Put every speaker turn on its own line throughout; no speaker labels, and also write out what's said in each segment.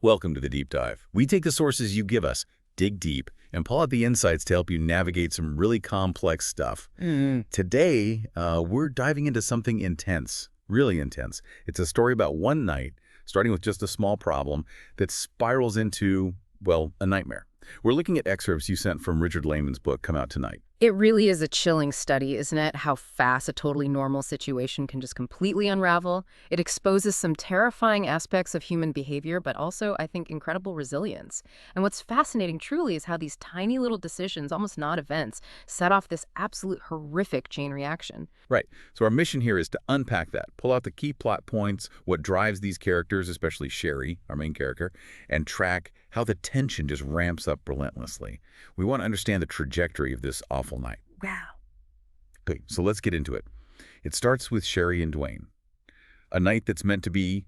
Welcome to the Deep Dive. We take the sources you give us, dig deep, and pull out the insights to help you navigate some really complex stuff. Today, we're diving into something intense, really intense. It's a story about one night, starting with just a small problem, that spirals into, well, a nightmare. We're looking at excerpts you sent from Richard Laymon's book, Come Out Tonight.
It really is a chilling study, isn't it? How fast a totally normal situation can just completely unravel. It exposes some terrifying aspects of human behavior, but also, I think, incredible resilience. And what's fascinating truly is how these tiny little decisions, almost not events, set off this absolute horrific chain reaction.
Right. So our mission here is to unpack that, pull out the key plot points, what drives these characters, especially Sherry, our main character, and track how the tension just ramps up relentlessly. We want to understand the trajectory of this awful night.
Wow.
Okay, so let's get into it. It starts with Sherry and Duane. A night that's meant to be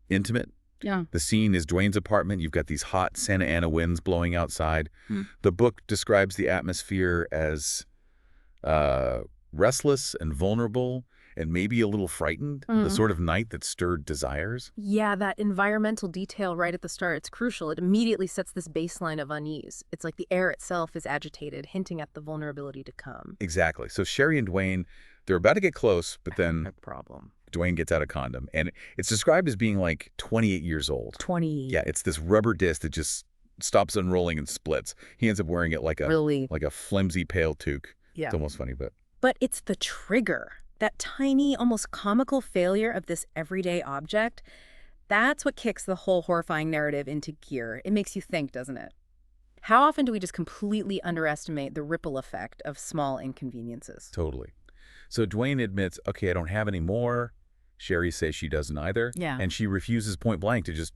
intimate.
Yeah.
The scene is Duane's apartment. You've got these hot Santa Ana winds blowing outside. The book describes the atmosphere as restless and vulnerable and maybe a little frightened, the sort of night that stirred desires.
Yeah, that environmental detail right at the start, it's crucial. It immediately sets this baseline of unease. It's like the air itself is agitated, hinting at the vulnerability to come.
Exactly. So Sherry and Duane, they're about to get close, but then
Problem.
Duane gets out a condom. And it's described as being like 28 years old.
20.
Yeah, it's this rubber disc that just stops unrolling and splits. He ends up wearing it like a
Really?
like a flimsy pale toque.
Yeah.
It's almost funny, but
But it's the trigger. That tiny, almost comical failure of this everyday object, that's what kicks the whole horrifying narrative into gear. It makes you think, doesn't it? How often do we just completely underestimate the ripple effect of small inconveniences?
totally. So Duane admits, okay, I don't have any more. Sherry says she doesn't either.
Yeah.
And she refuses point blank to just,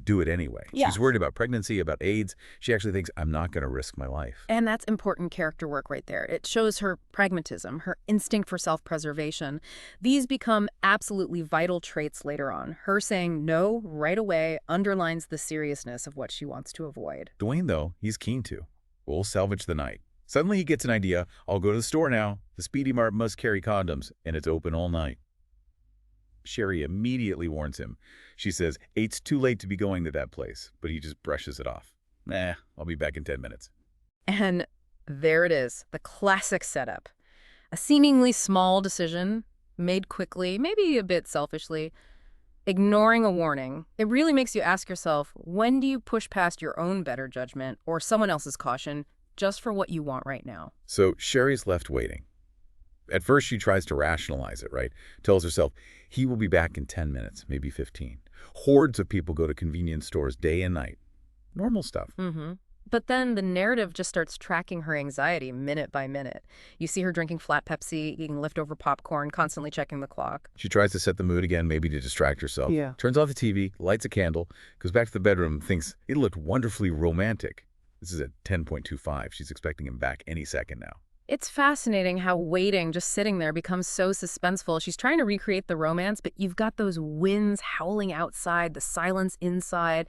do it anyway.
Yeah.
She's worried about pregnancy, about AIDS. She actually thinks, I'm not going to risk my life.
And that's important character work right there. It shows her pragmatism, her instinct for self-preservation. These become absolutely vital traits later on. Her saying no right away underlines the seriousness of what she wants to avoid.
Duane, though, he's keen to. We'll salvage the night. Suddenly he gets an idea. I'll go to the store now. The Speedy Mart must carry condoms, and it's open all night. Sherry immediately warns him. She says, it's too late to be going to that place, but he just brushes it off. Nah, I'll be back in 10 minutes.
And there it is, the classic setup. A seemingly small decision, made quickly, maybe a bit selfishly, ignoring a warning. It really makes you ask yourself, when do you push past your own better judgment or someone else's caution just for what you want right now?
So Sherry's left waiting. At first, she tries to rationalize it, right? Tells herself, he will be back in 10 minutes, maybe 15. Hordes of people go to convenience stores day and night. Normal stuff.
But then the narrative just starts tracking her anxiety minute by minute. You see her drinking flat Pepsi, eating leftover popcorn, constantly checking the clock.
She tries to set the mood again, maybe to distract herself.
Yeah.
Turns off the TV, lights a candle, goes back to the bedroom, thinks it looked wonderfully romantic. This is at 10.25. She's expecting him back any second now.
It's fascinating how waiting, just sitting there, becomes so suspenseful. She's trying to recreate the romance, but you've got those winds howling outside, the silence inside.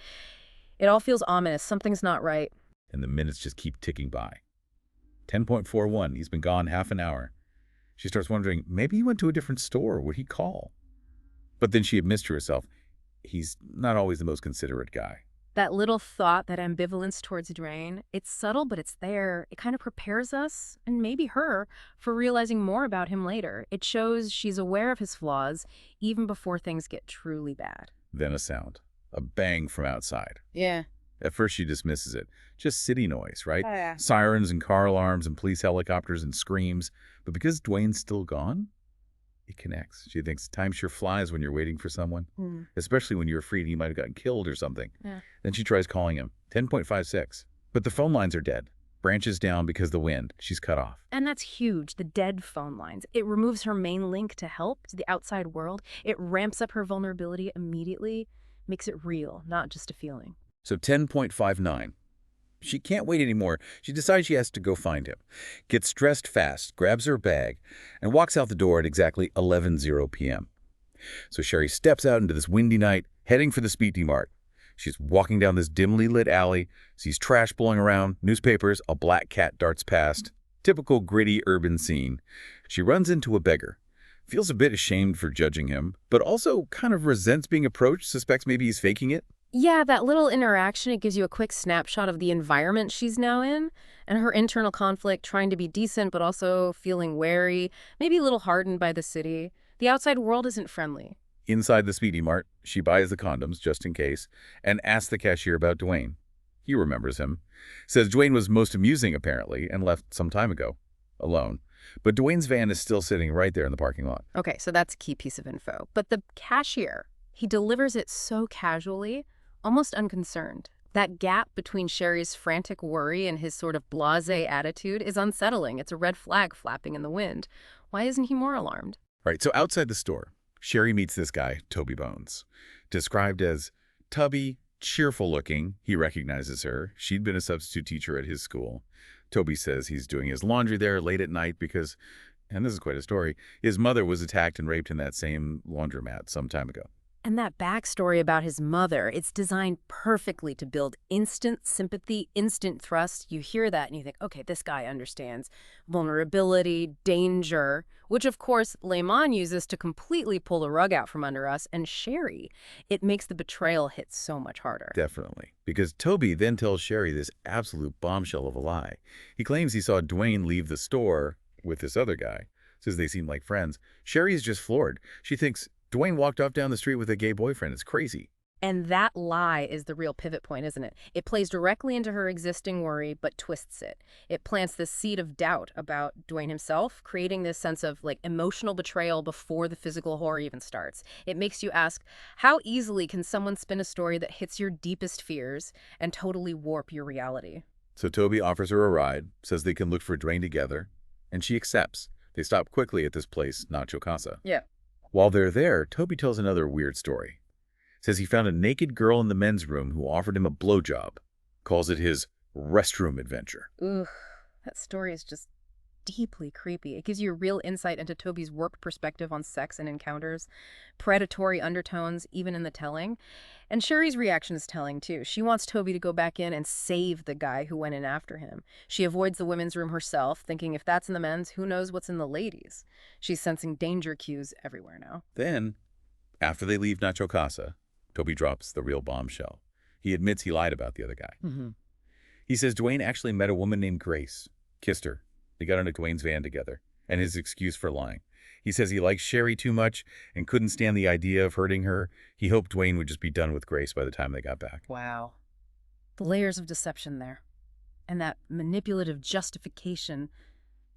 It all feels ominous. Something's not right.
And the minutes just keep ticking by. 10.41. He's been gone half an hour. She starts wondering, maybe he went to a different store. Would he call? But then she admits to herself, he's not always the most considerate guy.
That little thought, that ambivalence towards Duane, it's subtle, but it's there. It kind of prepares us, and maybe her, for realizing more about him later. It shows she's aware of his flaws, even before things get truly bad.
Then a sound. A bang from outside.
Yeah.
At first she dismisses it. Just city noise, right?
Oh, yeah.
Sirens and car alarms and police helicopters and screams. But because Duane's still gone, it connects. She thinks time sure flies when you're waiting for someone, especially when you're afraid he might have gotten killed or something.
Yeah.
Then she tries calling him. 10.56. But the phone lines are dead. Branches down because the wind. She's cut off.
And that's huge, the dead phone lines. It removes her main link to help, to the outside world. It ramps up her vulnerability immediately, makes it real, not just a feeling.
So 10.59. She can't wait anymore. She decides she has to go find him. Gets dressed fast, grabs her bag, and walks out the door at exactly 11:00 p.m. So Sherry steps out into this windy night, heading for the Speedy Mart. She's walking down this dimly lit alley, sees trash blowing around, newspapers, a black cat darts past. Typical gritty urban scene. She runs into a beggar. Feels a bit ashamed for judging him, but also kind of resents being approached, suspects maybe he's faking it.
Yeah, that little interaction, it gives you a quick snapshot of the environment she's now in and her internal conflict, trying to be decent but also feeling wary, maybe a little hardened by the city. The outside world isn't friendly.
Inside the Speedy Mart, she buys the condoms, just in case, and asks the cashier about Duane. He remembers him. Says Duane was most amusing, apparently, and left some time ago, alone. But Duane's van is still sitting right there in the parking lot.
Okay, so that's a key piece of info. But the cashier, he delivers it so casually, almost unconcerned. That gap between Sherry's frantic worry and his sort of blasé attitude is unsettling. It's a red flag flapping in the wind. Why isn't he more alarmed?
Right, so outside the store, Sherry meets this guy, Toby Bones. Described as tubby, cheerful-looking, he recognizes her. She'd been a substitute teacher at his school. Toby says he's doing his laundry there late at night because, and this is quite a story, his mother was attacked and raped in that same laundromat some time ago.
And that backstory about his mother, it's designed perfectly to build instant sympathy, instant thrust. You hear that and you think, okay, this guy understands vulnerability, danger, which of course Laymon uses to completely pull the rug out from under us. And Sherry, it makes the betrayal hit so much harder.
Definitely. Because Toby then tells Sherry this absolute bombshell of a lie. He claims he saw Duane leave the store with this other guy. Says they seem like friends. Sherry is just floored. She thinks Duane walked off down the street with a gay boyfriend. It's crazy.
And that lie is the real pivot point, isn't it? It plays directly into her existing worry, but twists it. It plants this seed of doubt about Duane himself, creating this sense of like emotional betrayal before the physical horror even starts. It makes you ask, how easily can someone spin a story that hits your deepest fears and totally warp your reality?
So Toby offers her a ride, says they can look for Duane together, and she accepts. They stop quickly at this place, Nacho Casa.
Yeah.
While they're there, Toby tells another weird story. Says he found a naked girl in the men's room who offered him a blowjob. Calls it his restroom adventure.
Ugh, that story is just deeply creepy. It gives you a real insight into Toby's warped perspective on sex and encounters, predatory undertones even in the telling. And Sherry's reaction is telling too. She wants Toby to go back in and save the guy who went in after him. She avoids the women's room herself, thinking if that's in the men's, who knows what's in the ladies'. She's sensing danger cues everywhere now.
Then, after they leave Nacho Casa, Toby drops the real bombshell. He admits he lied about the other guy. He says Duane actually met a woman named Grace, kissed her. They got into Duane's van together, and his excuse for lying. He says he likes Sherry too much and couldn't stand the idea of hurting her. He hoped Duane would just be done with Grace by the time they got back.
Wow. The layers of deception there. And that manipulative justification,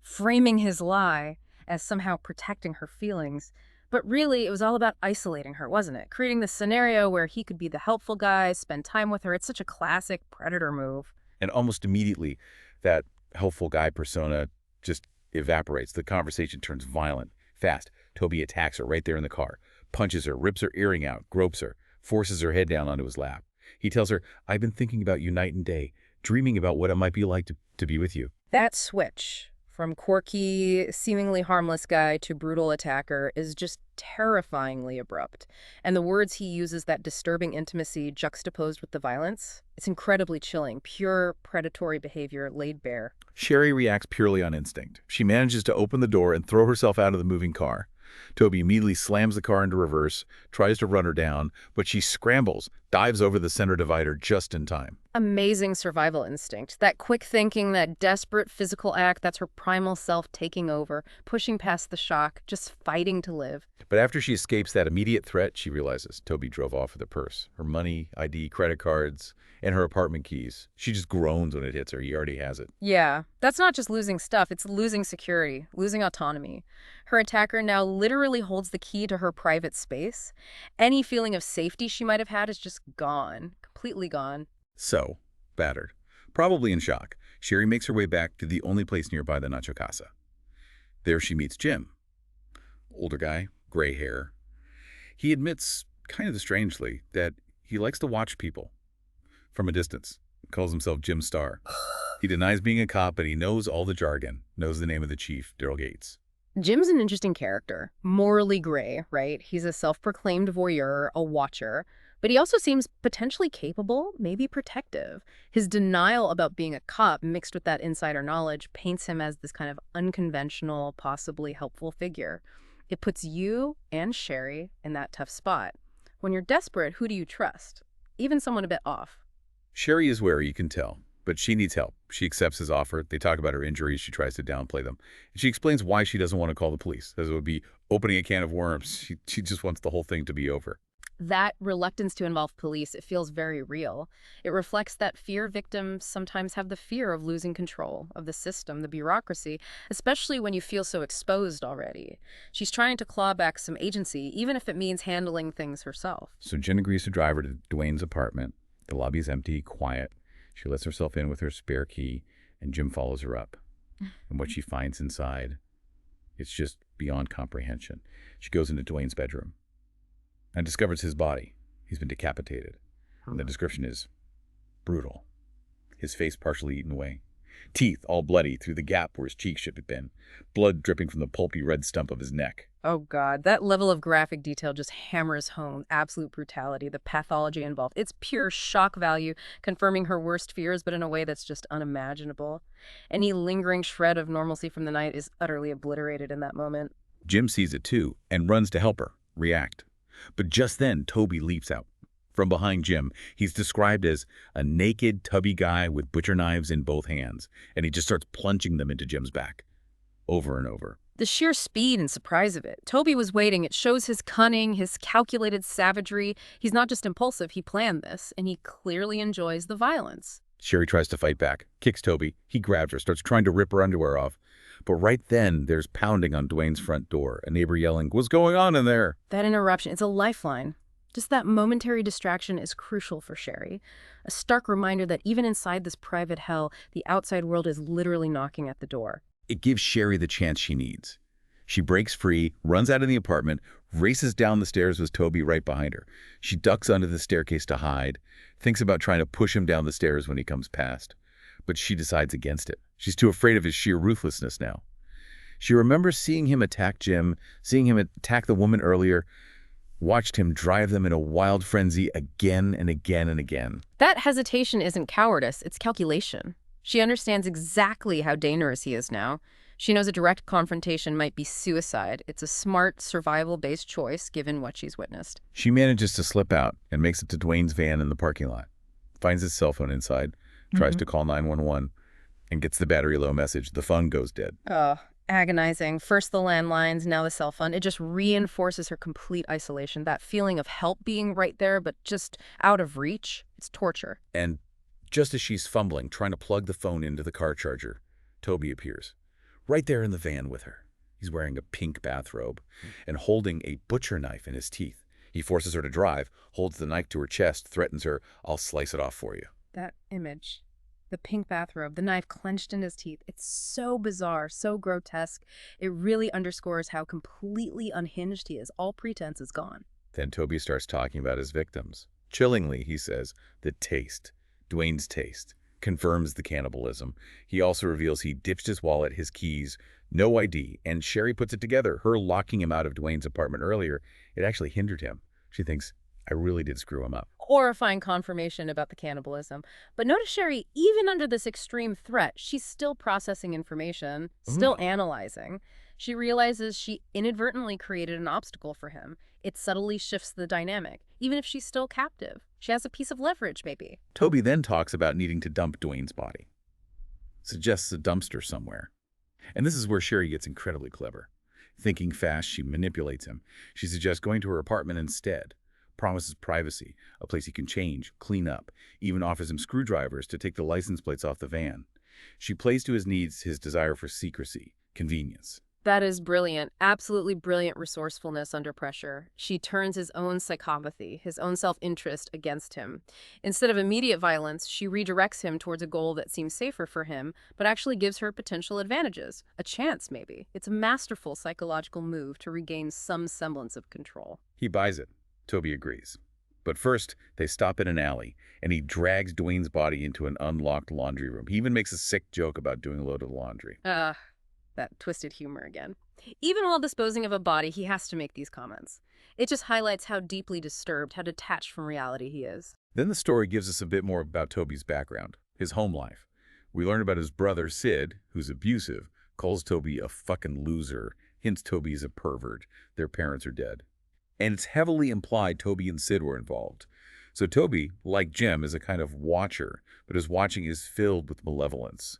framing his lie as somehow protecting her feelings. But really, it was all about isolating her, wasn't it? Creating this scenario where he could be the helpful guy, spend time with her. It's such a classic predator move.
And almost immediately, that helpful guy persona just evaporates. The conversation turns violent, fast. Toby attacks her right there in the car, punches her, rips her earring out, gropes her, forces her head down onto his lap. He tells her, I've been thinking about you night and day, dreaming about what it might be like to be with you.
That switch from quirky, seemingly harmless guy to brutal attacker is just terrifyingly abrupt. And the words he uses, that disturbing intimacy juxtaposed with the violence, it's incredibly chilling. Pure predatory behavior laid bare.
Sherry reacts purely on instinct. She manages to open the door and throw herself out of the moving car. Toby immediately slams the car into reverse, tries to run her down, but she scrambles, dives over the center divider just in time.
Amazing survival instinct. That quick thinking, that desperate physical act, that's her primal self taking over, pushing past the shock, just fighting to live.
But after she escapes that immediate threat, she realizes Toby drove off with her purse, her money, ID, credit cards, and her apartment keys. She just groans when it hits her. He already has it.
Yeah, that's not just losing stuff, it's losing security, losing autonomy. Her attacker now literally holds the key to her private space. Any feeling of safety she might have had is just gone, completely gone.
So, battered, probably in shock, Sherry makes her way back to the only place nearby the Nacho Casa. There she meets Jim. Older guy, gray hair. He admits, kind of strangely, that he likes to watch people from a distance. Calls himself Jim Star. He denies being a cop, but he knows all the jargon, knows the name of the chief, Daryl Gates.
Jim's an interesting character. Morally gray, right? He's a self-proclaimed voyeur, a watcher. But he also seems potentially capable, maybe protective. His denial about being a cop, mixed with that insider knowledge, paints him as this kind of unconventional, possibly helpful figure. It puts you and Sherry in that tough spot. When you're desperate, who do you trust? even someone a bit off.
Sherry is wary, you can tell, but she needs help. She accepts his offer. They talk about her injuries. She tries to downplay them. And she explains why she doesn't want to call the police, as it would be opening a can of worms. She just wants the whole thing to be over.
That reluctance to involve police, it feels very real. It reflects that fear victims sometimes have the fear of losing control of the system, the bureaucracy, especially when you feel so exposed already. She's trying to claw back some agency, even if it means handling things herself.
So Jen agrees to drive her to Duane's apartment. The lobby is empty, quiet. She lets herself in with her spare key, and Jim follows her up. And what she finds inside, it's just beyond comprehension. She goes into Duane's bedroom and discovers his body. He's been decapitated. And the description is brutal. His face partially eaten away. Teeth all bloody through the gap where his cheek should have been. Blood dripping from the pulpy red stump of his neck.
Oh God, that level of graphic detail just hammers home absolute brutality, the pathology involved. It's pure shock value, confirming her worst fears, but in a way that's just unimaginable. Any lingering shred of normalcy from the night is utterly obliterated in that moment.
Jim sees it too and runs to help her, react. But just then, Toby leaps out. From behind Jim, he's described as a naked, tubby guy with butcher knives in both hands, and he just starts plunging them into Jim's back, over and over.
The sheer speed and surprise of it. Toby was waiting. It shows his cunning, his calculated savagery. He's not just impulsive, he planned this, and he clearly enjoys the violence.
Sherry tries to fight back, kicks Toby. He grabs her, starts trying to rip her underwear off. But right then, there's pounding on Duane's front door, a neighbor yelling, "What's going on in there?"
That interruption, it's a lifeline. Just that momentary distraction is crucial for Sherry. A stark reminder that even inside this private hell, the outside world is literally knocking at the door.
It gives Sherry the chance she needs. She breaks free, runs out of the apartment, races down the stairs with Toby right behind her. She ducks under the staircase to hide, thinks about trying to push him down the stairs when he comes past. But she decides against it. She's too afraid of his sheer ruthlessness now. She remembers seeing him attack Jim, seeing him attack the woman earlier, watched him drive them in a wild frenzy again and again and again.
That hesitation isn't cowardice, it's calculation. She understands exactly how dangerous he is now. She knows a direct confrontation might be suicide. It's a smart, survival-based choice given what she's witnessed.
She manages to slip out and makes it to Duane's van in the parking lot, finds his cell phone inside, tries to call 911, and gets the battery low message. The phone goes dead.
Oh, agonizing. First the landlines, now the cell phone. It just reinforces her complete isolation. That feeling of help being right there, but just out of reach. It's torture.
And just as she's fumbling, trying to plug the phone into the car charger, Toby appears, right there in the van with her. He's wearing a pink bathrobe and holding a butcher knife in his teeth. He forces her to drive, holds the knife to her chest, threatens her, "I'll slice it off for you."
That image. The pink bathrobe, the knife clenched in his teeth. It's so bizarre, so grotesque. It really underscores how completely unhinged he is. All pretense is gone.
Then Toby starts talking about his victims. Chillingly, he says, the taste, Duane's taste, confirms the cannibalism. He also reveals he ditched his wallet, his keys, no ID, and Sherry puts it together. Her locking him out of Duane's apartment earlier, it actually hindered him. She thinks, I really did screw him up.
Horrifying confirmation about the cannibalism. But notice Sherry, even under this extreme threat, she's still processing information, still analyzing. She realizes she inadvertently created an obstacle for him. It subtly shifts the dynamic, even if she's still captive. She has a piece of leverage, maybe.
Toby then talks about needing to dump Duane's body. Suggests a dumpster somewhere. And this is where Sherry gets incredibly clever. Thinking fast, she manipulates him. She suggests going to her apartment instead. Promises privacy, a place he can change, clean up, even offers him screwdrivers to take the license plates off the van. She plays to his needs his desire for secrecy, convenience.
That is brilliant, absolutely brilliant resourcefulness under pressure. She turns his own psychopathy, his own self-interest against him. Instead of immediate violence, she redirects him towards a goal that seems safer for him, but actually gives her potential advantages. A chance, maybe. It's a masterful psychological move to regain some semblance of control.
He buys it. Toby agrees. But first, they stop in an alley, and he drags Duane's body into an unlocked laundry room. He even makes a sick joke about doing a load of laundry.
That twisted humor again. Even while disposing of a body, he has to make these comments. It just highlights how deeply disturbed, how detached from reality he is.
Then the story gives us a bit more about Toby's background, his home life. We learn about his brother, Sid, who's abusive, calls Toby a fucking loser, hints Toby is a pervert. Their parents are dead. And it's heavily implied Toby and Sid were involved. So Toby, like Jim, is a kind of watcher, but his watching is filled with malevolence.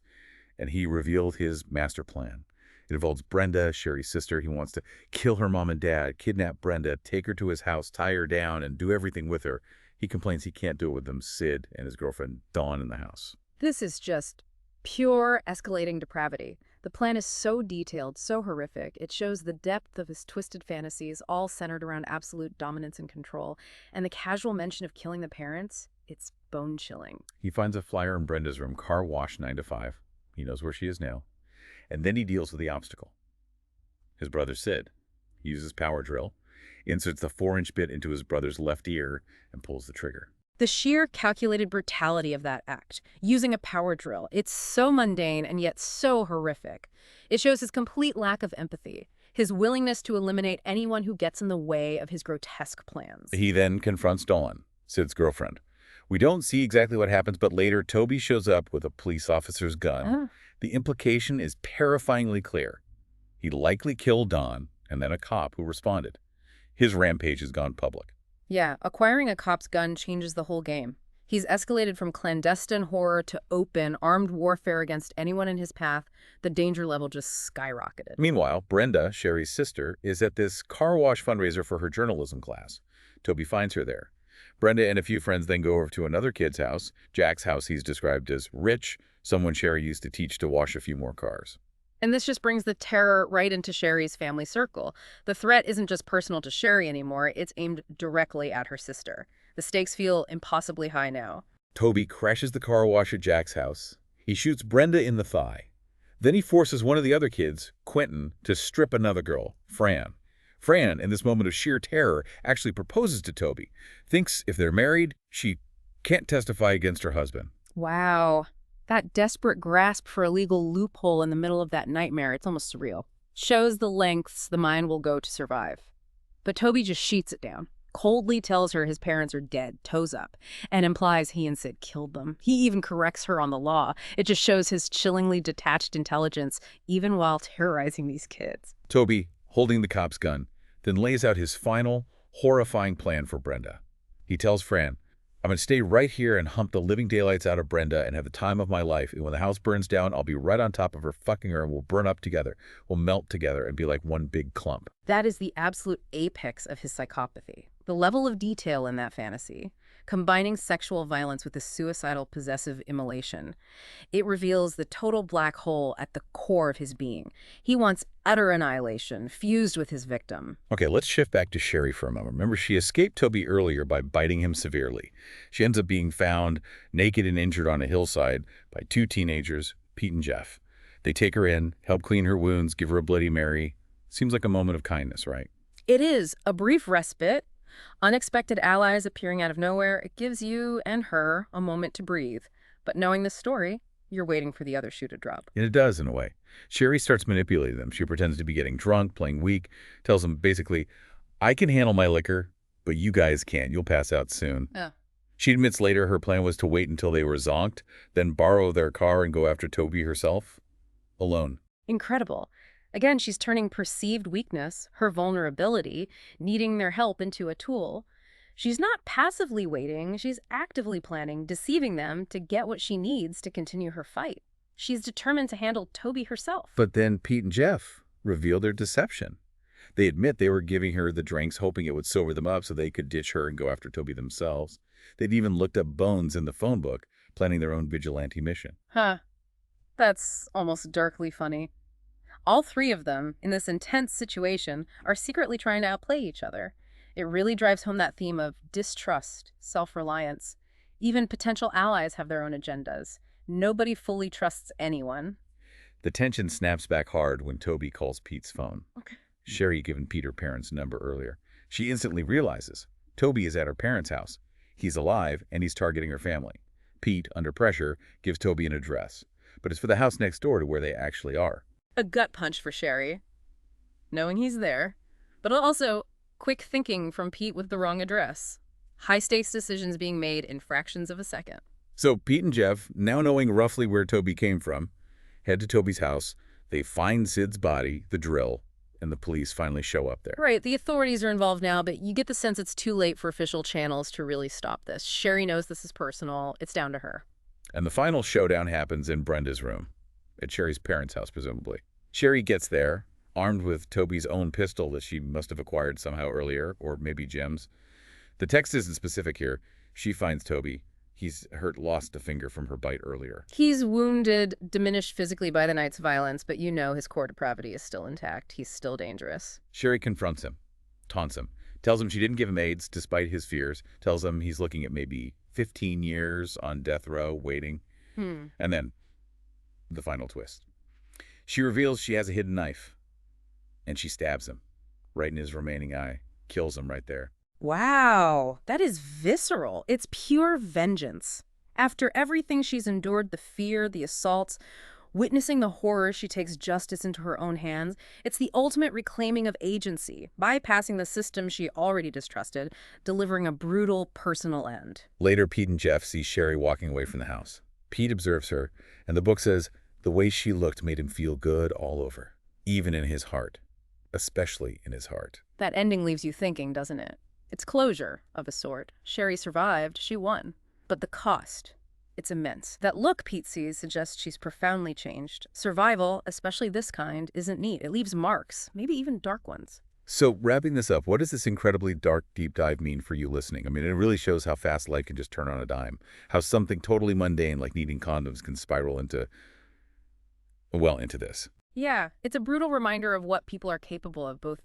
And he revealed his master plan. It involves Brenda, Sherry's sister. He wants to kill her mom and dad, kidnap Brenda, take her to his house, tie her down, and do everything with her. He complains he can't do it with them, Sid and his girlfriend, Dawn, in the house.
This is just pure escalating depravity. The plan is so detailed, so horrific. It shows the depth of his twisted fantasies, all centered around absolute dominance and control. And the casual mention of killing the parents, it's bone-chilling.
He finds a flyer in Brenda's room, car wash 9 to 5. He knows where she is now. And then he deals with the obstacle. His brother Sid. He uses power drill, inserts the 4-inch bit into his brother's left ear, and pulls the trigger.
The sheer calculated brutality of that act, using a power drill, it's so mundane and yet so horrific. It shows his complete lack of empathy, his willingness to eliminate anyone who gets in the way of his grotesque plans.
He then confronts Dawn, Sid's girlfriend. We don't see exactly what happens, but later Toby shows up with a police officer's gun. The implication is terrifyingly clear. He likely killed Dawn and then a cop who responded. His rampage has gone public.
Yeah, acquiring a cop's gun changes the whole game. He's escalated from clandestine horror to open, armed warfare against anyone in his path. The danger level just skyrocketed.
Meanwhile, Brenda, Sherry's sister, is at this car wash fundraiser for her journalism class. Toby finds her there. Brenda and a few friends then go over to another kid's house, Jack's house. He's described as rich, someone Sherry used to teach to wash a few more cars.
And this just brings the terror right into Sherry's family circle. The threat isn't just personal to Sherry anymore, it's aimed directly at her sister. The stakes feel impossibly high now.
Toby crashes the car wash at Jack's house. He shoots Brenda in the thigh. Then he forces one of the other kids, Quentin, to strip another girl, Fran. Fran, in this moment of sheer terror, actually proposes to Toby. Thinks if they're married, she can't testify against her husband.
Wow. That desperate grasp for a legal loophole in the middle of that nightmare, it's almost surreal. Shows the lengths the mind will go to survive. But Toby just sheets it down, coldly tells her his parents are dead, toes up, and implies he and Sid killed them. He even corrects her on the law. It just shows his chillingly detached intelligence, even while terrorizing these kids.
Toby, holding the cop's gun, then lays out his final, horrifying plan for Brenda. He tells Fran, I'm going to stay right here and hump the living daylights out of Brenda and have the time of my life. And when the house burns down, I'll be right on top of her, fucking her, and we'll burn up together. We'll melt together and be like one big clump.
That is the absolute apex of his psychopathy. The level of detail in that fantasy, combining sexual violence with a suicidal possessive immolation, it reveals the total black hole at the core of his being. He wants utter annihilation, fused with his victim.
Okay, let's shift back to Sherry for a moment. Remember, she escaped Toby earlier by biting him severely. She ends up being found naked and injured on a hillside by 2 teenagers, Pete and Jeff. They take her in, help clean her wounds, give her a Bloody Mary. Seems like a moment of kindness, right?
It is a brief respite. Unexpected allies appearing out of nowhere, it gives you and her a moment to breathe. But knowing the story, you're waiting for the other shoe to drop.
And it does, in a way. Sherry starts manipulating them. She pretends to be getting drunk, playing weak, tells them basically, I can handle my liquor, but you guys can't. You'll pass out soon. She admits later her plan was to wait until they were zonked, then borrow their car and go after Toby herself, alone.
Incredible. Again, she's turning perceived weakness, her vulnerability, needing their help into a tool. She's not passively waiting, she's actively planning, deceiving them to get what she needs to continue her fight. She's determined to handle Toby herself.
But then Pete and Jeff reveal their deception. They admit they were giving her the drinks, hoping it would sober them up so they could ditch her and go after Toby themselves. They'd even looked up bones in the phone book, planning their own vigilante mission.
That's almost darkly funny. All 3 of them, in this intense situation, are secretly trying to outplay each other. It really drives home that theme of distrust, self-reliance. Even potential allies have their own agendas. Nobody fully trusts anyone.
The tension snaps back hard when Toby calls Pete's phone.
Okay.
Sherry had given Pete her parents' number earlier. She instantly realizes Toby is at her parents' house. He's alive, and he's targeting her family. Pete, under pressure, gives Toby an address. But it's for the house next door to where they actually are.
A gut punch for Sherry, knowing he's there, but also quick thinking from Pete with the wrong address. High-stakes decisions being made in fractions of a second.
So Pete and Jeff, now knowing roughly where Toby came from, head to Toby's house. They find Sid's body, the drill, and the police finally show up there.
Right, the authorities are involved now, but you get the sense it's too late for official channels to really stop this. Sherry knows this is personal. It's down to her.
And the final showdown happens in Brenda's room, at Sherry's parents' house, presumably. Sherry gets there, armed with Toby's own pistol that she must have acquired somehow earlier, or maybe Jim's. The text isn't specific here. She finds Toby. He's lost a finger from her bite earlier.
He's wounded, diminished physically by the night's violence, but you know his core depravity is still intact. He's still dangerous.
Sherry confronts him, taunts him, tells him she didn't give him AIDS despite his fears, tells him he's looking at maybe 15 years on death row waiting. And then the final twist. She reveals she has a hidden knife, and she stabs him right in his remaining eye, kills him right there.
Wow, that is visceral. It's pure vengeance. After everything she's endured, the fear, the assaults, witnessing the horror, she takes justice into her own hands. It's the ultimate reclaiming of agency, bypassing the system she already distrusted, delivering a brutal personal end.
Later, Pete and Jeff see Sherry walking away from the house. Pete observes her, and the book says the way she looked made him feel good all over, even in his heart, especially in his heart.
That ending leaves you thinking, doesn't it? It's closure, of a sort. Sherry survived, she won. But the cost, it's immense. That look Pete sees suggests she's profoundly changed. Survival, especially this kind, isn't neat. It leaves marks, maybe even dark ones.
So wrapping this up, what does this incredibly dark deep dive mean for you listening? I mean, it really shows how fast life can just turn on a dime. How something totally mundane like needing condoms can spiral into this.
Yeah, it's a brutal reminder of what people are capable of, both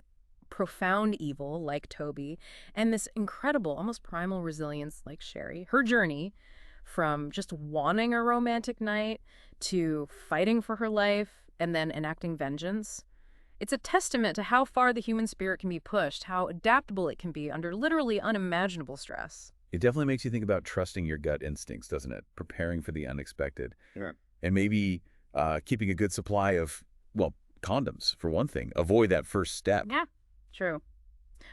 profound evil, like Toby, and this incredible, almost primal resilience, like Sherry. Her journey from just wanting a romantic night to fighting for her life and then enacting vengeance. It's a testament to how far the human spirit can be pushed, how adaptable it can be under literally unimaginable stress.
It definitely makes you think about trusting your gut instincts, doesn't it? Preparing for the unexpected.
Yeah.
And maybe keeping a good supply of, well, condoms, for one thing. Avoid that first step.
Yeah. True.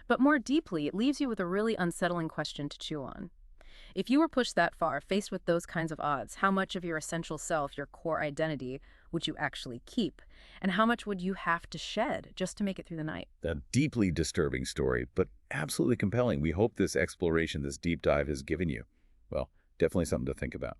But more deeply, it leaves you with a really unsettling question to chew on. If you were pushed that far, faced with those kinds of odds, how much of your essential self, your core identity, would you actually keep? And how much would you have to shed just to make it through the night?
A deeply disturbing story, but absolutely compelling. We hope this exploration, this deep dive has given you, well, definitely something to think about.